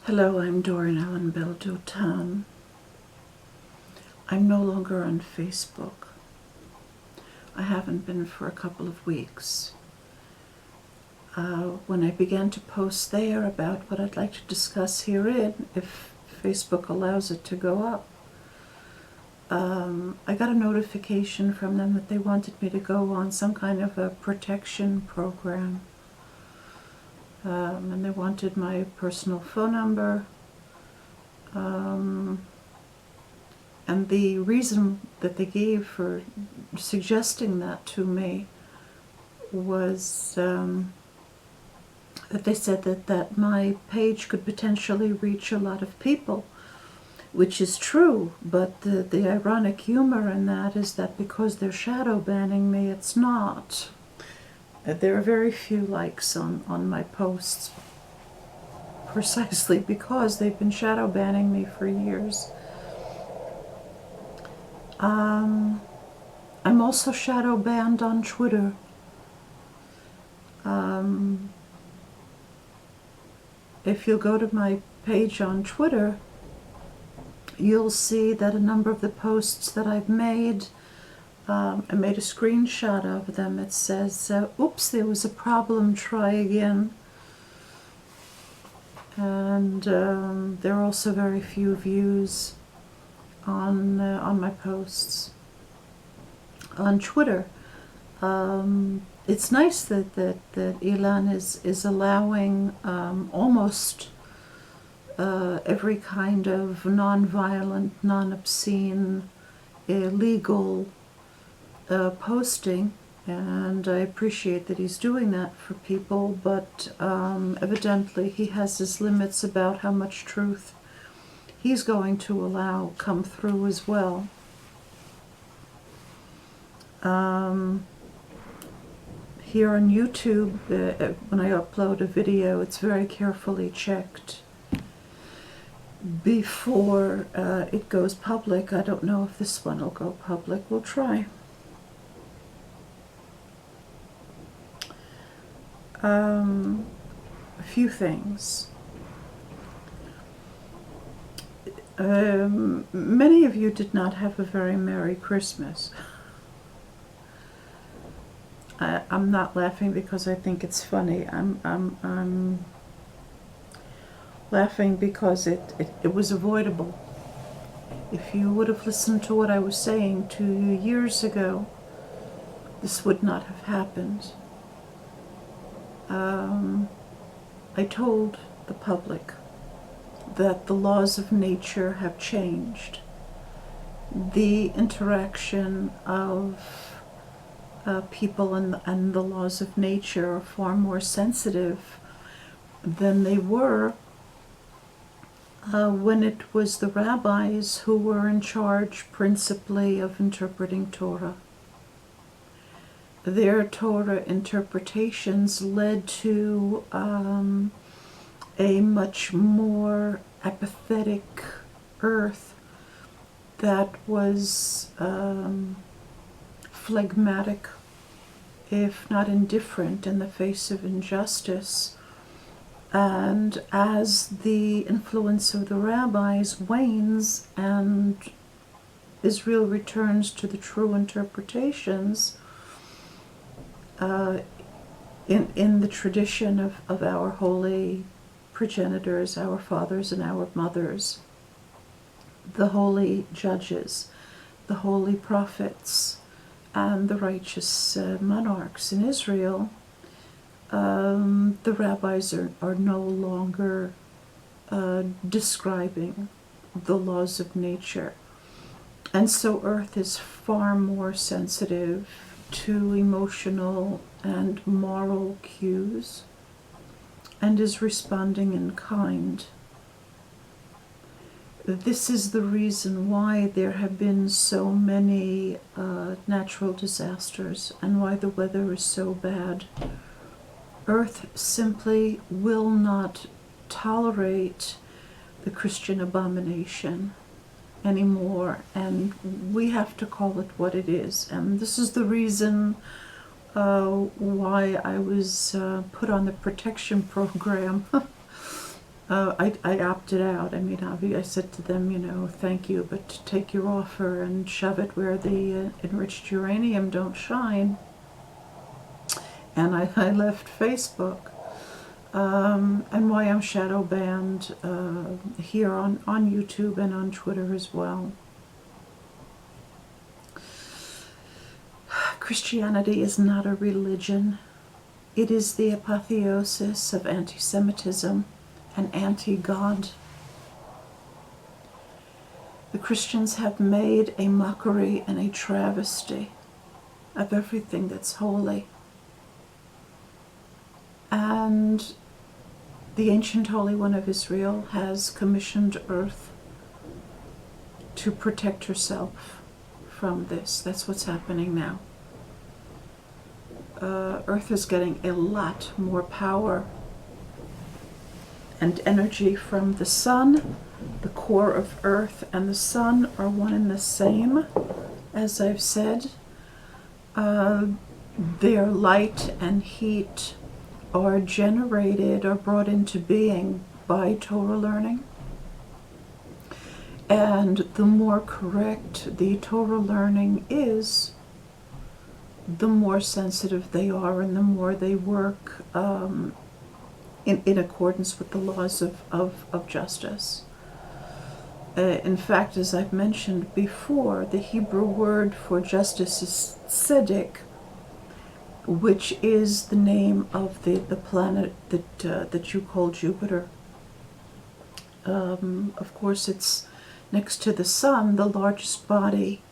Hello, I'm Doreen Allen Beldotan. I'm no longer on Facebook. I haven't been for a couple of weeks. When I began to post there about what I'd like to discuss herein, if Facebook allows it to go up, I got a notification from them that they wanted me to go on some kind of a protection program. And they wanted my personal phone number. And the reason that they gave for suggesting that to me was that they said that my page could potentially reach a lot of people, which is true, but the ironic humor in that is that because they're shadow banning me, it's not. There are very few likes on my posts, precisely because they've been shadow banning me for years. I'm also shadow banned on Twitter. If you go to my page on Twitter, you'll see that a number of the posts that I've made, I made a screenshot of them. It says, oops, there was a problem, try again. And there are also very few views on my posts. On Twitter, it's nice that Elon is allowing almost every kind of non-violent, non-obscene, illegal posting, and I appreciate that he's doing that for people, but evidently he has his limits about how much truth he's going to allow come through as well. Here on YouTube, when I upload a video, it's very carefully checked before it goes public. I don't know if this one will go public. We'll try. A few things. Many of you did not have a very Merry Christmas. I'm not laughing because I think it's funny. I'm laughing because it was avoidable. If you would have listened to what I was saying 2 years ago, this would not have happened. I told the public that the laws of nature have changed. The interaction of people and the laws of nature are far more sensitive than they were when it was the rabbis who were in charge principally of interpreting Torah. Their Torah interpretations led to a much more apathetic earth that was phlegmatic, if not indifferent, in the face of injustice. And as the influence of the rabbis wanes and Israel returns to the true interpretations, in the tradition of our holy progenitors, our fathers and our mothers, the holy judges, the holy prophets, and the righteous monarchs in Israel, the rabbis are no longer describing the laws of nature. And so Earth is far more sensitive to emotional and moral cues and is responding in kind. This is the reason why there have been so many natural disasters and why the weather is so bad. Earth simply will not tolerate the Christian abomination anymore, and we have to call it what it is. And this is the reason why I was put on the protection program I opted out. I mean, I said to them, thank you, but take your offer and shove it where the enriched uranium don't shine. And I left Facebook. And why I'm shadow banned here on YouTube and on Twitter as well. Christianity is not a religion. It is the apotheosis of anti-Semitism and anti-God. The Christians have made a mockery and a travesty of everything that's holy. And the ancient Holy One of Israel has commissioned Earth to protect herself from this. That's what's happening now. Earth is getting a lot more power and energy from the sun. The core of Earth and the sun are one and the same, as I've said. Their light and heat are generated or brought into being by Torah learning. And the more correct the Torah learning is, the more sensitive they are and the more they work in accordance with the laws of justice. In fact, as I've mentioned before, the Hebrew word for justice is tzedek, which is the name of the planet that you call Jupiter. Of course, it's next to the sun, the largest body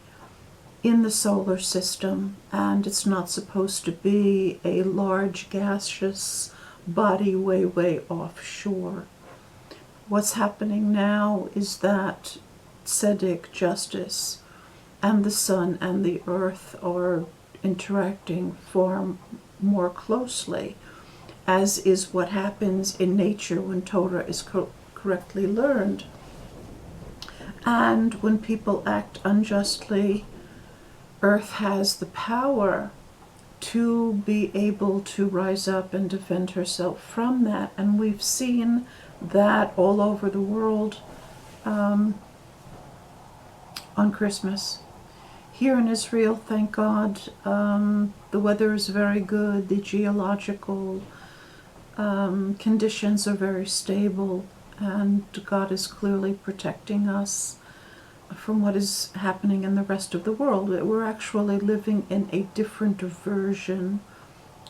in the solar system, and it's not supposed to be a large gaseous body way offshore. What's happening now is that tzedek, justice, and the sun and the earth are interacting far more closely, as is what happens in nature when Torah is correctly learned. And when people act unjustly, Earth has the power to be able to rise up and defend herself from that. And we've seen that all over the world on Christmas. Here in Israel, thank God, the weather is very good. The geological conditions are very stable, and God is clearly protecting us from what is happening in the rest of the world. We're actually living in a different version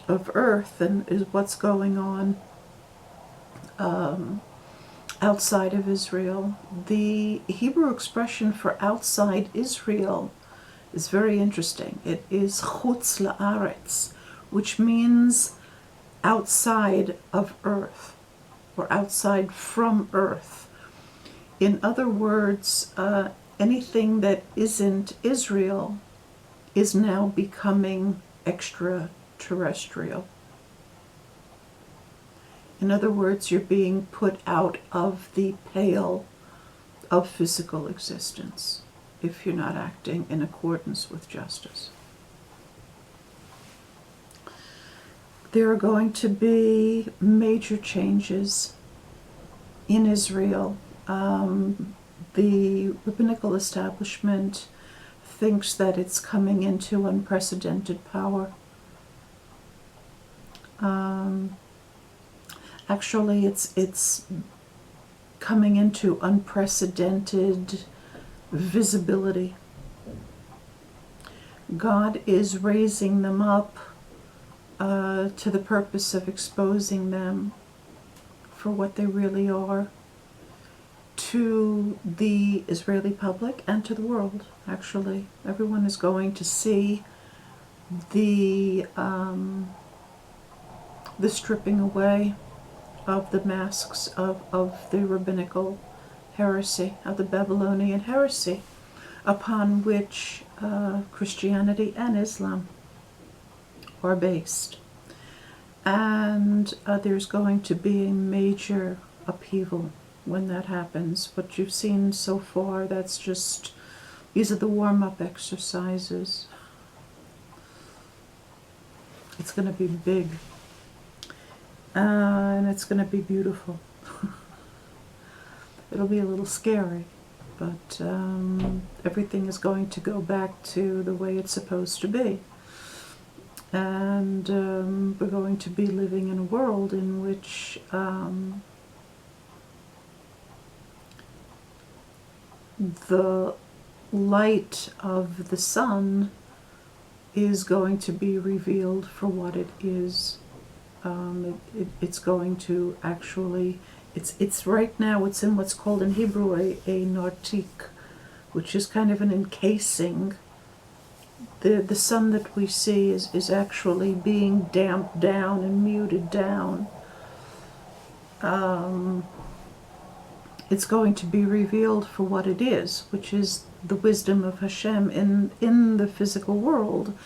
of Earth than is what's going on outside of Israel. The Hebrew expression for outside Israel is very interesting. It is chutz la'aretz, which means outside of Earth, or outside from Earth. In other words, anything that isn't Israel is now becoming extraterrestrial. In other words, you're being put out of the pale of physical existence if you're not acting in accordance with justice. There are going to be major changes in Israel. The rabbinical establishment thinks that it's coming into unprecedented power. Actually, it's coming into unprecedented visibility. God is raising them up to the purpose of exposing them for what they really are to the Israeli public and to the world. Actually, everyone is going to see the stripping away of the masks of the rabbinical heresy, of the Babylonian heresy, upon which Christianity and Islam are based. And there's going to be a major upheaval when that happens. What you've seen so far, these are the warm-up exercises. It's going to be big. And it's going to be beautiful. it'll be a little scary, but everything is going to go back to the way it's supposed to be. And we're going to be living in a world in which the light of the sun is going to be revealed for what it is. It's going to actually, it's right now, it's in what's called in Hebrew a nartik, which is kind of an encasing. The sun that we see is actually being damped down and muted down. It's going to be revealed for what it is, which is the wisdom of Hashem in the physical world.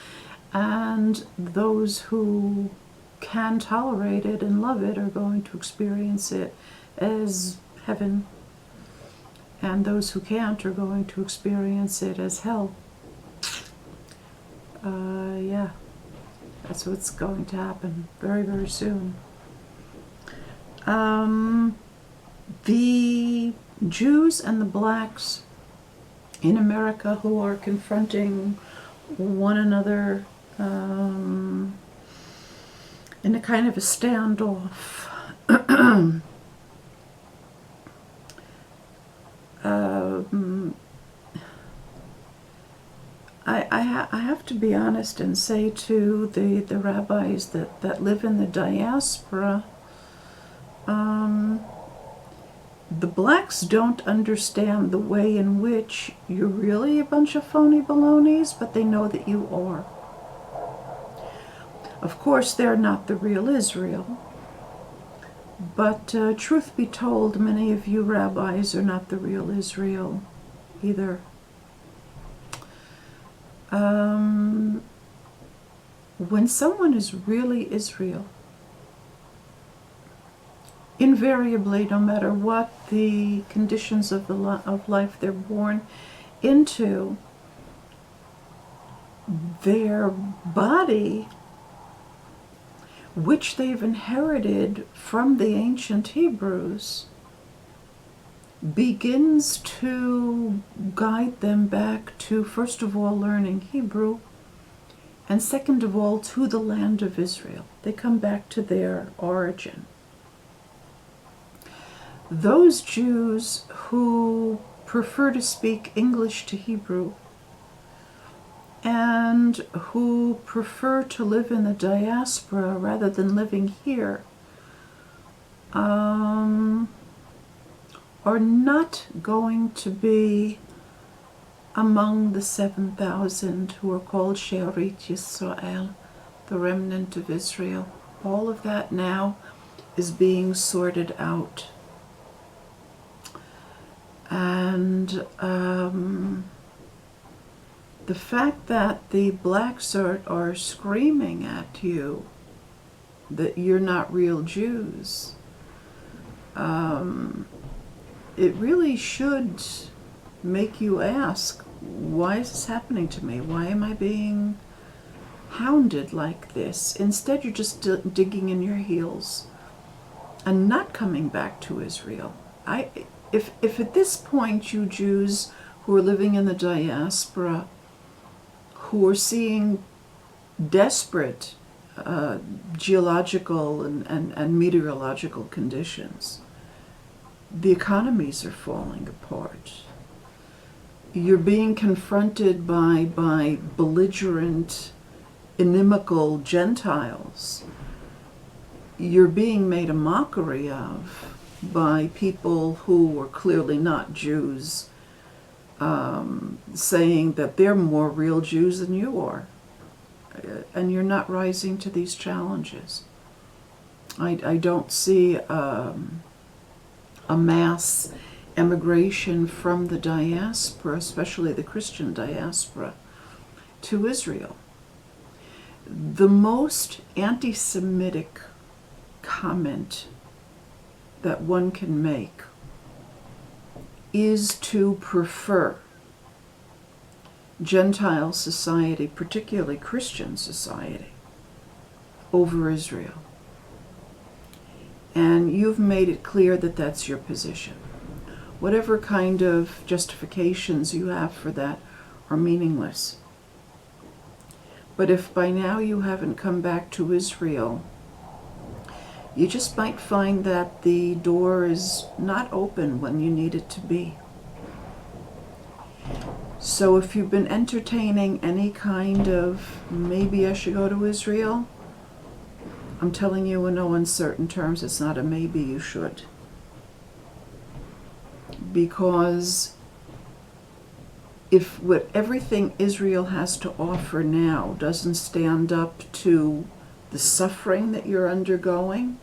And those who can tolerate it and love it are going to experience it as heaven. And those who can't are going to experience it as hell. Yeah, that's what's going to happen very, very soon. The Jews and the blacks in America who are confronting one another in a kind of a standoff. I have to be honest and say to the rabbis that live in the diaspora, the blacks don't understand the way in which you're really a bunch of phony balonies, but they know that you are. Of course, they're not the real Israel. But truth be told, many of you rabbis are not the real Israel either. When someone is really Israel, invariably, no matter what the conditions of life they're born into, their body, which they've inherited from the ancient Hebrews, begins to guide them back to, first of all, learning Hebrew, and second of all, to the land of Israel. They come back to their origin. Those Jews who prefer to speak English to Hebrew and who prefer to live in the diaspora rather than living here are not going to be among the 7,000 who are called Shearit Yisrael, the remnant of Israel. All of that now is being sorted out. And the fact that the blacks are screaming at you that you're not real Jews, it really should make you ask, why is this happening to me? Why am I being hounded like this? Instead, you're just digging in your heels and not coming back to Israel. If at this point you Jews who are living in the diaspora, who are seeing desperate geological and meteorological conditions, the economies are falling apart. You're being confronted by belligerent, inimical Gentiles. You're being made a mockery of by people who are clearly not Jews, saying that they're more real Jews than you are. And you're not rising to these challenges. I don't see a mass emigration from the diaspora, especially the Christian diaspora, to Israel. The most anti-Semitic comment that one can make is to prefer Gentile society, particularly Christian society, over Israel. And you've made it clear that that's your position. whatever kind of justifications you have for that are meaningless. But if by now you haven't come back to Israel, you just might find that the door is not open when you need it to be. So if you've been entertaining any kind of, maybe I should go to Israel, I'm telling you in no uncertain terms, it's not a maybe, you should. Because if everything Israel has to offer now doesn't stand up to the suffering that you're undergoing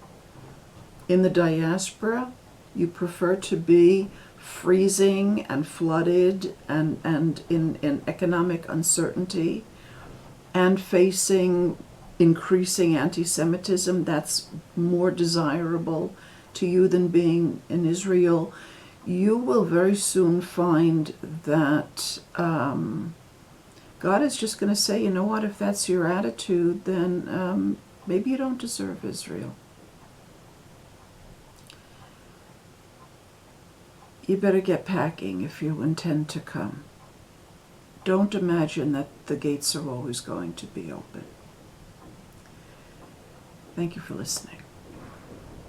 in the diaspora, you prefer to be freezing and flooded and in economic uncertainty and facing increasing anti-Semitism, that's more desirable to you than being in Israel, you will very soon find that God is just going to say, you know what, if that's your attitude, then maybe you don't deserve Israel. You better get packing if you intend to come. Don't imagine that the gates are always going to be open. Thank you for listening.